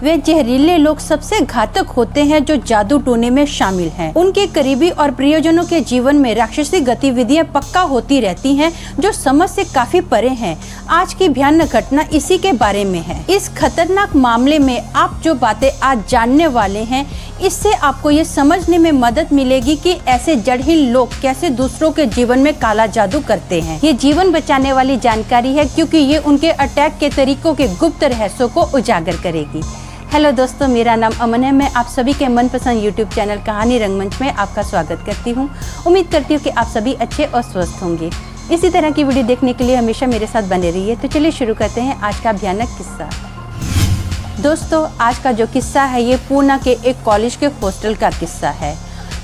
वे जहरीले लोग सबसे घातक होते हैं जो जादू टोने में शामिल हैं। उनके करीबी और प्रियजनों के जीवन में राक्षसी गतिविधियां पक्का होती रहती हैं जो समझ से काफी परे हैं। आज की भयानक घटना इसी के बारे में है। इस खतरनाक मामले में आप जो बातें आज जानने वाले हैं, इससे आपको ये समझने में मदद मिलेगी कि ऐसे जड़हीन लोग कैसे दूसरों के जीवन में काला जादू करते हैं। ये जीवन बचाने वाली जानकारी है क्योंकि ये उनके अटैक के तरीकों के गुप्त रहस्यों को उजागर करेगी। हेलो दोस्तों, मेरा नाम अमन है। मैं आप सभी के मनपसंद यूट्यूब चैनल कहानी रंगमंच में आपका स्वागत करती हूँ। उम्मीद करती हूँ कि आप सभी अच्छे और स्वस्थ होंगे। इसी तरह की वीडियो देखने के लिए हमेशा मेरे साथ बने रहिए। तो चलिए शुरू करते हैं आज का भयानक किस्सा। दोस्तों, आज का जो किस्सा है ये पूना के एक कॉलेज के हॉस्टल का किस्सा है।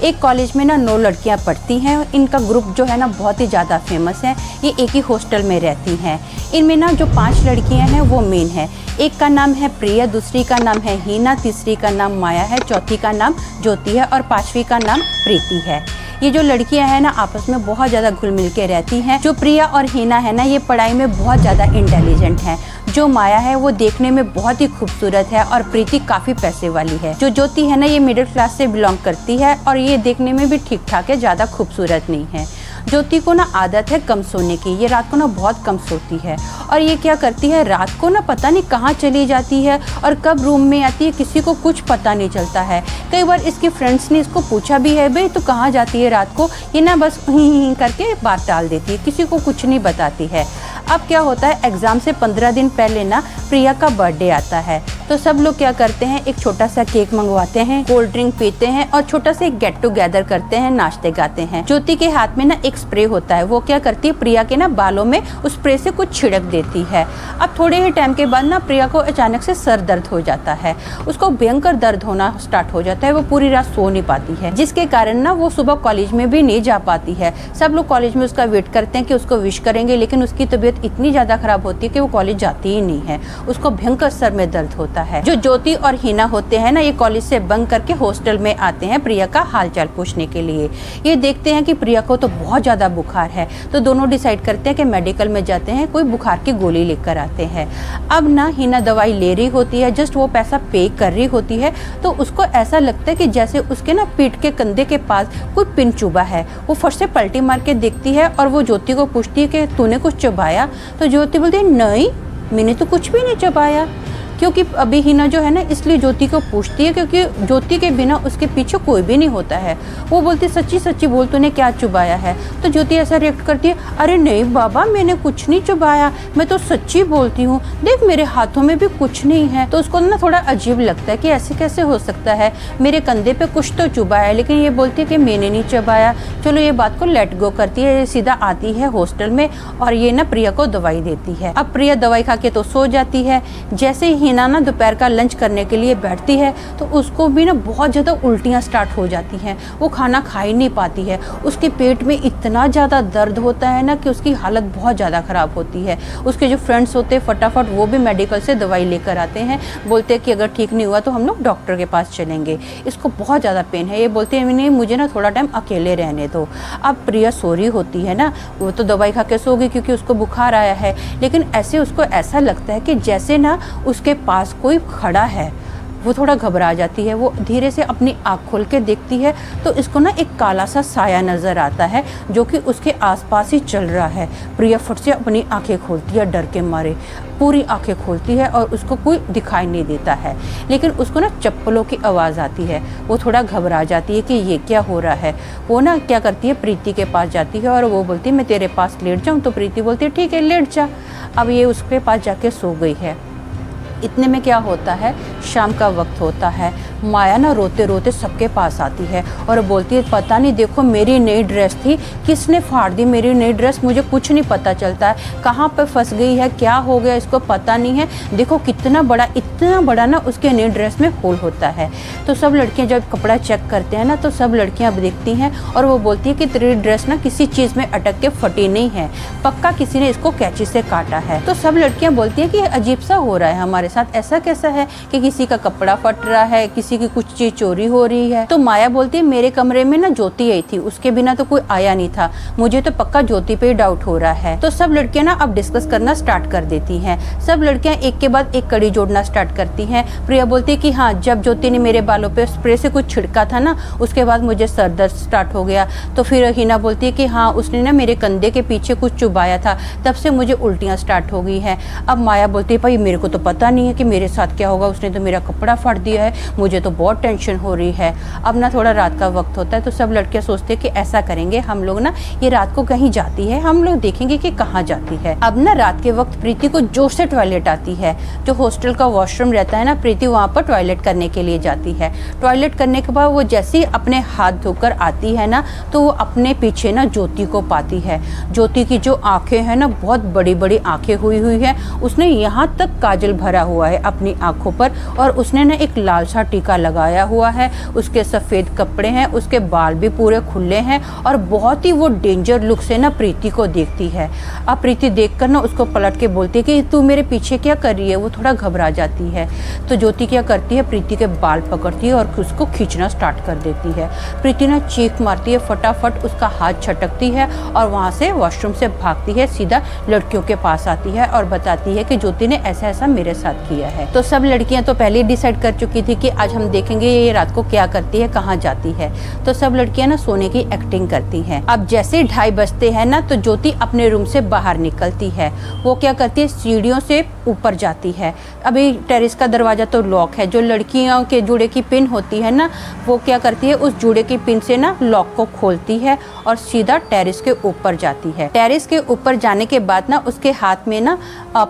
एक कॉलेज में ना 9 लड़कियां पढ़ती हैं। इनका ग्रुप जो है ना बहुत ही ज़्यादा फेमस है। ये एक ही हॉस्टल में रहती हैं। इनमें ना जो 5 लड़कियां हैं वो मेन है। एक का नाम है प्रिया, दूसरी का नाम है हीना, तीसरी का नाम माया है, चौथी का नाम ज्योति है और 5वीं का नाम प्रीति है। ये जो लड़कियां हैं ना आपस में बहुत ज़्यादा घुल मिल के रहती हैं। जो प्रिया और हीना है ना ये पढ़ाई में बहुत ज़्यादा इंटेलिजेंट हैं। जो माया है वो देखने में बहुत ही खूबसूरत है और प्रीति काफ़ी पैसे वाली है। जो ज्योति है ना ये मिडिल क्लास से बिलोंग करती है और ये देखने में भी ठीक ठाक है, ज़्यादा खूबसूरत नहीं है। ज्योति को ना आदत है कम सोने की। ये रात को ना बहुत कम सोती है और ये क्या करती है, रात को ना पता नहीं कहाँ चली जाती है और कब रूम में आती है, किसी को कुछ पता नहीं चलता है। कई बार इसकी फ्रेंड्स ने इसको पूछा भी है, भाई तो कहाँ जाती है रात को। ये ना बस ही करके बात टाल देती है, किसी को कुछ नहीं बताती है। अब क्या होता है, एग्ज़ाम से 15 दिन पहले ना प्रिया का बर्थडे आता है। तो सब लोग क्या करते हैं, एक छोटा सा केक मंगवाते हैं, कोल्ड ड्रिंक पीते हैं और छोटा सा एक गेट टुगेदर करते हैं, नाचते गाते हैं। ज्योति के हाथ में ना एक स्प्रे होता है। वो क्या करती है, प्रिया के ना बालों में उस स्प्रे से कुछ छिड़क देती है। अब थोड़े ही टाइम के बाद ना प्रिया को अचानक से सर दर्द हो जाता है। उसको भयंकर दर्द होना स्टार्ट हो जाता है। वो पूरी रात सो नहीं पाती है, जिसके कारण ना वो सुबह कॉलेज में भी नहीं जा पाती है। सब लोग कॉलेज में उसका वेट करते हैं कि उसको विश करेंगे, लेकिन उसकी तबीयत इतनी ज़्यादा खराब होती है कि वो कॉलेज जाती ही नहीं है। उसको भयंकर सर में दर्द होता है। जो ज्योति और हीना होते हैं ना ये कॉलेज से बंक करके हॉस्टल में आते हैं प्रिया का हालचाल पूछने के लिए। ये देखते हैं कि प्रिया को तो बहुत ज़्यादा बुखार है, तो दोनों डिसाइड करते हैं कि मेडिकल में जाते हैं, कोई बुखार की गोली लेकर आते हैं। अब ना हीना दवाई ले रही होती है, जस्ट वो पैसा पे कर रही होती है तो उसको ऐसा लगता है कि जैसे उसके ना पीठ के कंधे के पास कोई पिन चुभा है। वो फट से पलटी मार के देखती है और वो ज्योति को पूछती है कि तूने कुछ चबाया। तो ज्योति बोलती है नहीं, मैंने तो कुछ भी नहीं चबाया। क्योंकि अभी हीना जो है ना इसलिए ज्योति को पूछती है क्योंकि ज्योति के बिना उसके पीछे कोई भी नहीं होता है। वो बोलती सच्ची सच्ची बोल, तूने क्या चुबाया है। तो ज्योति ऐसा रिएक्ट करती है, अरे नहीं बाबा मैंने कुछ नहीं चुबाया, मैं तो सच्ची बोलती हूँ, देख मेरे हाथों में भी कुछ नहीं है। तो उसको ना थोड़ा अजीब लगता है कि ऐसे कैसे हो सकता है, मेरे कंधे पे कुछ तो चुबाया है, लेकिन ये बोलती है कि मैंने नहीं चबाया। चलो ये बात को लेट गो करती है, सीधा आती है हॉस्टल में और ये ना प्रिया को दवाई देती है। अब प्रिया दवाई खा के तो सो जाती है। जैसे ही हीना ना दोपहर का लंच करने के लिए बैठती है तो उसको भी ना बहुत ज़्यादा उल्टियाँ स्टार्ट हो जाती हैं। वो खाना खा ही नहीं पाती है। उसके पेट में इतना ज़्यादा दर्द होता है ना कि उसकी हालत बहुत ज़्यादा ख़राब होती है। उसके जो फ्रेंड्स होते हैं फटाफट वो भी मेडिकल से दवाई लेकर आते हैं। बोलते हैं कि अगर ठीक नहीं हुआ तो हम लोग डॉक्टर के पास चलेंगे। इसको बहुत ज़्यादा पेन है। ये बोलते हैं नहीं, मुझे ना थोड़ा टाइम अकेले रहने दो। अब प्रिया सो रही होती है ना, वो तो दवाई खा के सो गई क्योंकि उसको बुखार आया है, लेकिन ऐसे उसको ऐसा लगता है कि जैसे ना उसके पास कोई खड़ा है। वो थोड़ा घबरा जाती है। वो धीरे से अपनी आँख खोल के देखती है तो इसको ना एक काला सा साया नज़र आता है जो कि उसके आसपास ही चल रहा है। प्रिया फट से अपनी आंखें खोलती है, डर के मारे पूरी आंखें खोलती है और उसको कोई दिखाई नहीं देता है, लेकिन उसको ना चप्पलों की आवाज़ आती है। वो थोड़ा घबरा जाती है कि ये क्या हो रहा है। वो ना क्या करती है, प्रीति के पास जाती है और वो बोलती है मैं तेरे पास लेट जाऊँ। तो प्रीति बोलती है ठीक है लेट जा। अब ये उसके पास जाके सो गई है। इतने में क्या होता है, शाम का वक्त होता है। माया ना रोते रोते सबके पास आती है और बोलती है पता नहीं देखो मेरी नई ड्रेस थी, किसने फाड़ दी मेरी नई ड्रेस, मुझे कुछ नहीं पता चलता है, कहाँ पे फंस गई है, क्या हो गया इसको पता नहीं है। देखो कितना बड़ा ना उसके नई ड्रेस में होल होता है। तो सब लड़कियां जब कपड़ा चेक करते हैं ना तो सब लड़कियां अब देखती हैं और वो बोलती है कि तेरी ड्रेस ना किसी चीज़ में अटक के फटी नहीं है, पक्का किसी ने इसको कैंची से काटा है। तो सब लड़कियाँ बोलती हैं कि अजीब सा हो रहा है हमारे साथ, ऐसा कैसा है कि किसी का कपड़ा फट रहा है, किसी किसी की कुछ चीज चोरी हो रही है। तो माया बोलती है मेरे कमरे में ना ज्योति आई थी, उसके बिना तो कोई आया नहीं था, मुझे तो पक्का ज्योति पे डाउट हो रहा है। तो सब लड़कियां ना अब डिस्कस करना स्टार्ट कर देती हैं। सब लड़कियां एक के बाद एक कड़ी जोड़ना स्टार्ट करती हैं। प्रिया बोलती है कि हाँ, जब ज्योति ने मेरे बालों पे स्प्रे से कुछ छिड़का था ना, उसके बाद मुझे सर दर्द स्टार्ट हो गया। तो फिर हिना बोलती है कि हाँ, उसने ना मेरे कंधे के पीछे कुछ चुभाया था, तब से मुझे उल्टियाँ स्टार्ट हो गई हैं। अब माया बोलती है भाई मेरे को तो पता नहीं है कि मेरे साथ क्या होगा, उसने तो मेरा कपड़ा फाड़ दिया है, मुझे तो बहुत टेंशन हो रही है। अब ना थोड़ा रात का वक्त होता है, तो सब लड़कियां सोचते हैं कि ऐसा करेंगे हम लोग ना, ये रात को कहीं जाती है, हम लोग देखेंगे कि कहाँ जाती है। अब ना रात के वक्त प्रीति को जोर से टॉयलेट आती है। जो हॉस्टल का वॉशरूम रहता है ना, प्रीति वहाँ पर टॉयलेट करने के लिए जाती है। टॉयलेट करने के बाद वो जैसे ही अपने हाथ धोकर आती है ना, तो वो अपने पीछे ना ज्योति को पाती है। ज्योति की जो आंखें हैं ना, बहुत बड़ी बड़ी आंखें हुई है। उसने यहाँ तक काजल भरा हुआ है अपनी आंखों पर, और उसने ना एक लाल सा टीका लगाया हुआ है। उसके सफेद कपड़े हैं, उसके बाल भी पूरे खुले हैं, और बहुत ही वो डेंजर लुक से ना प्रीति को देखती है। अब प्रीति देखकर ना उसको पलट के बोलती है कि तू मेरे पीछे क्या कर रही है। वो थोड़ा घबरा जाती है। तो ज्योति क्या करती है, प्रीति के बाल पकड़ती है और उसको खींचना स्टार्ट कर देती है। प्रीति ना चीख मारती है, फटाफट उसका हाथ झटकती है और वहाँ से वॉशरूम से भागती है, सीधा लड़कियों के पास आती है और बताती है कि ज्योति ने ऐसा ऐसा मेरे साथ किया है। तो सब लड़कियां तो पहले ही डिसाइड कर चुकी थी कि आज हम देखेंगे ये रात को क्या करती है, कहाँ जाती है। तो सब लड़कियां ना सोने की एक्टिंग करती हैं। अब जैसे 2:30 बजते हैं ना, तो ज्योति अपने रूम से बाहर निकलती है। वो क्या करती है, सीढ़ियों से ऊपर जाती है। अभी टेरेस का दरवाजा तो लॉक है। जो लड़कियों के जूड़े की पिन होती है ना, वो क्या करती है, उस जूड़े की पिन से ना लॉक को खोलती है और सीधा टेरेस के ऊपर जाती है। टेरेस के ऊपर जाने के बाद ना उसके हाथ में ना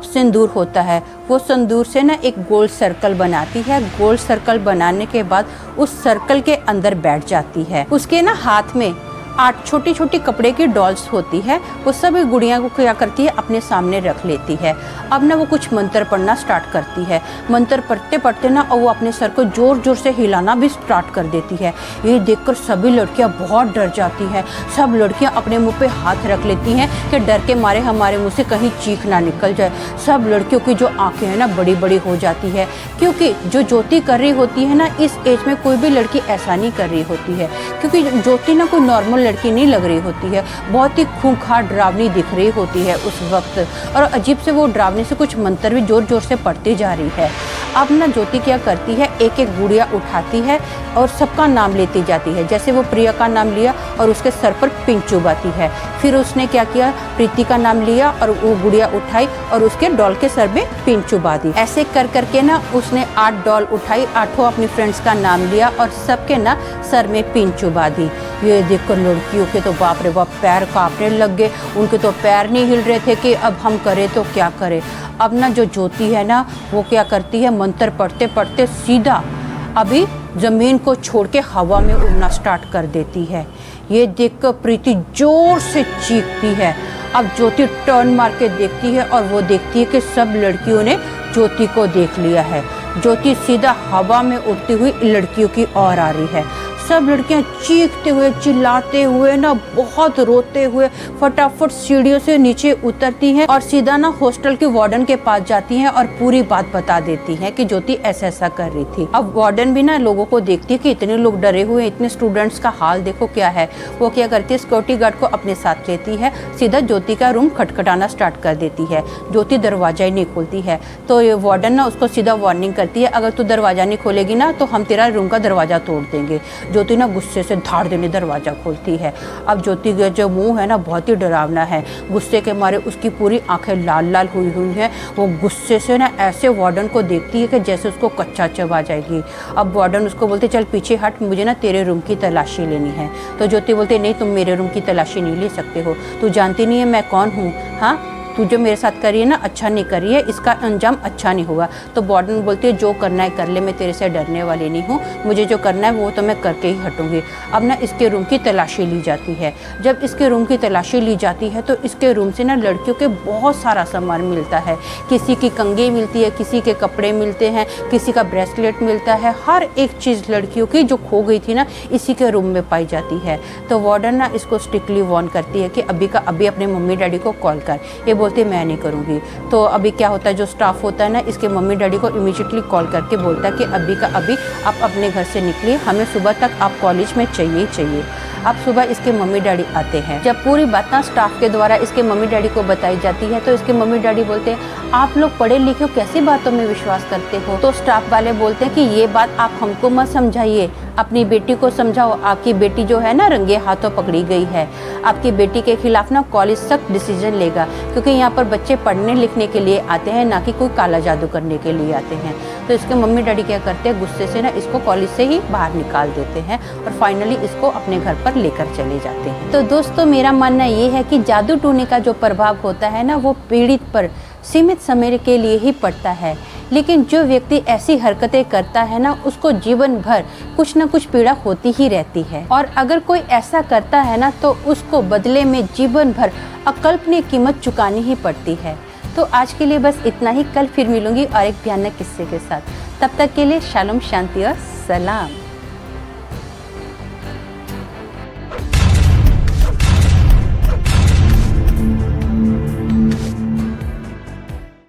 सिंदूर होता है। वो सिंदूर से ना एक गोल सर्कल बनाती है। गोल सर्कल बनाने के बाद उस सर्कल के अंदर बैठ जाती है। उसके ना हाथ में 8 छोटी छोटी कपड़े की डॉल्स होती है। वो सब गुड़िया को क्या करती है, अपने सामने रख लेती है। अब ना वो कुछ मंत्र पढ़ना स्टार्ट करती है। मंत्र पढ़ते पढ़ते ना वो अपने सर को जोर जोर से हिलाना भी स्टार्ट कर देती है। ये देखकर सभी लड़कियां बहुत डर जाती हैं। सब लड़कियां अपने मुंह पे हाथ रख लेती हैं कि डर के मारे हमारे मुंह से कहीं चीख ना निकल जाए। सब लड़कियों की जो आंखें हैं ना बड़ी बड़ी हो जाती है, क्योंकि जो ज्योति कर रही होती है ना, इस एज में कोई भी लड़की ऐसा नहीं कर रही होती है। क्योंकि ज्योति ना कोई नॉर्मल लड़की नहीं लग रही होती है, बहुत ही खूंखार डरावनी दिख रही होती है उस वक्त, और अजीब से वो डरावनी से कुछ मंत्र भी जोर जोर से पढ़ती जा रही है। अब ना ज्योति क्या करती है, एक एक गुड़िया उठाती है और सबका नाम लेती जाती है। जैसे वो प्रिया का नाम लिया और उसके सर पर पिन चुभाती है। फिर उसने क्या किया, प्रीति का नाम लिया और वो गुड़िया उठाई और उसके डॉल के सर में पिन चुभा दी। ऐसे कर करके ना उसने 8 डॉल उठाई, 8 अपनी फ्रेंड्स का नाम लिया और सबके ना सर में पिन चुभा दी। ये देखकर लड़कियों के तो बाप रे बाप पैर कांपने लग गए। उनके तो पैर नहीं हिल रहे थे कि अब हम करें तो क्या करें। अब ना जो ज्योति है ना, वो क्या करती है, मंत्र पढ़ते पढ़ते सीधा अभी जमीन को छोड़ के हवा में उड़ना स्टार्ट कर देती है। ये देखकर प्रीति जोर से चीखती है। अब ज्योति टर्न मार के देखती है और वो देखती है कि सब लड़कियों ने ज्योति को देख लिया है। ज्योति सीधा हवा में उड़ती हुई लड़कियों की ओर आ रही है। सब लड़कियां चीखते हुए, चिल्लाते हुए ना, बहुत रोते हुए फटाफट सीढ़ियों से नीचे उतरती हैं और सीधा ना हॉस्टल के वार्डन के पास जाती हैं और पूरी बात बता देती हैं कि ज्योति ऐसा ऐसा कर रही थी। अब वार्डन भी ना लोगों को देखती है कि इतने लोग डरे हुए, इतने स्टूडेंट्स का हाल देखो क्या है। वो क्या करती है, सिक्योरिटी गार्ड को अपने साथ लेती है, सीधा ज्योति का रूम खटखटाना स्टार्ट कर देती है। ज्योति दरवाजा ही नहीं खोलती है। तो ये वार्डन ना उसको सीधा वार्निंग करती है, अगर तू दरवाजा नहीं खोलेगी ना तो हम तेरा रूम का दरवाजा तोड़ देंगे। ज्योति ना गुस्से से धाड़ देने दरवाजा खोलती है। अब ज्योति का जो मुंह है ना बहुत ही डरावना है। गुस्से के मारे उसकी पूरी आंखें लाल लाल हुई हैं। वो गुस्से से ना ऐसे वार्डन को देखती है कि जैसे उसको कच्चा चबा जाएगी। अब वार्डन उसको बोलते चल पीछे हट, मुझे ना तेरे रूम की तलाशी लेनी है। तो ज्योति बोलती नहीं, तुम मेरे रूम की तलाशी नहीं ले सकते हो, तू जानती नहीं है मैं कौन हूँ। हाँ, तू जो मेरे साथ करी है ना अच्छा नहीं करी है, इसका अंजाम अच्छा नहीं होगा। तो वार्डन बोलती है जो करना है कर ले, मैं तेरे से डरने वाली नहीं हूँ, मुझे जो करना है वो तो मैं करके ही हटूंगी। अब ना इसके रूम की तलाशी ली जाती है। जब इसके रूम की तलाशी ली जाती है तो इसके रूम से ना लड़कियों के बहुत सारा सामान मिलता है। किसी की कंघी मिलती है, किसी के कपड़े मिलते हैं, किसी का ब्रेसलेट मिलता है। हर एक चीज़ लड़कियों की जो खो गई थी ना इसी के रूम में पाई जाती है। तो वार्डन ना इसको स्ट्रिक्टली वार्न करती है कि अभी का अभी अपने मम्मी डैडी को कॉल कर। ये बोलती है मैं नहीं करूँगी। तो अभी क्या होता है, जो स्टाफ होता है ना, इसके मम्मी डैडी को इमीडिएटली कॉल करके बोलता है कि अभी का अभी आप अपने घर से निकलिए, हमें सुबह तक आप कॉलेज में चाहिए। अब सुबह इसके मम्मी डैडी आते हैं। जब पूरी बात ना स्टाफ के द्वारा इसके मम्मी डैडी को बताई जाती है तो इसके मम्मी डैडी बोलते हैं आप लोग पढ़े लिखे हो, कैसी बातों में विश्वास करते हो। तो स्टाफ वाले बोलते हैं कि ये बात आप हमको मत समझाइए, अपनी बेटी को समझाओ। आपकी बेटी जो है ना रंगे हाथों पकड़ी गई है। आपकी बेटी के खिलाफ ना कॉलेज सख्त डिसीजन लेगा, क्योंकि यहाँ पर बच्चे पढ़ने लिखने के लिए आते हैं, ना कि कोई काला जादू करने के लिए आते हैं। तो इसके मम्मी डैडी क्या करते हैं, गुस्से से ना इसको कॉलेज से ही बाहर निकाल देते हैं और फाइनली इसको अपने घर पर लेकर चले जाते हैं। तो दोस्तों मेरा मानना ये है कि जादू टोने का जो प्रभाव होता है ना, वो पीड़ित पर सीमित समय के लिए ही पड़ता है, लेकिन जो व्यक्ति ऐसी हरकतें करता है ना, उसको जीवन भर कुछ ना कुछ पीड़ा होती ही रहती है। और अगर कोई ऐसा करता है ना, तो उसको बदले में जीवन भर अकल्पनीय कीमत चुकानी ही पड़ती है। तो आज के लिए बस इतना ही। कल फिर मिलूंगी और एक भयानक किस्से के साथ। तब तक के लिए शालोम, शांति और सलाम।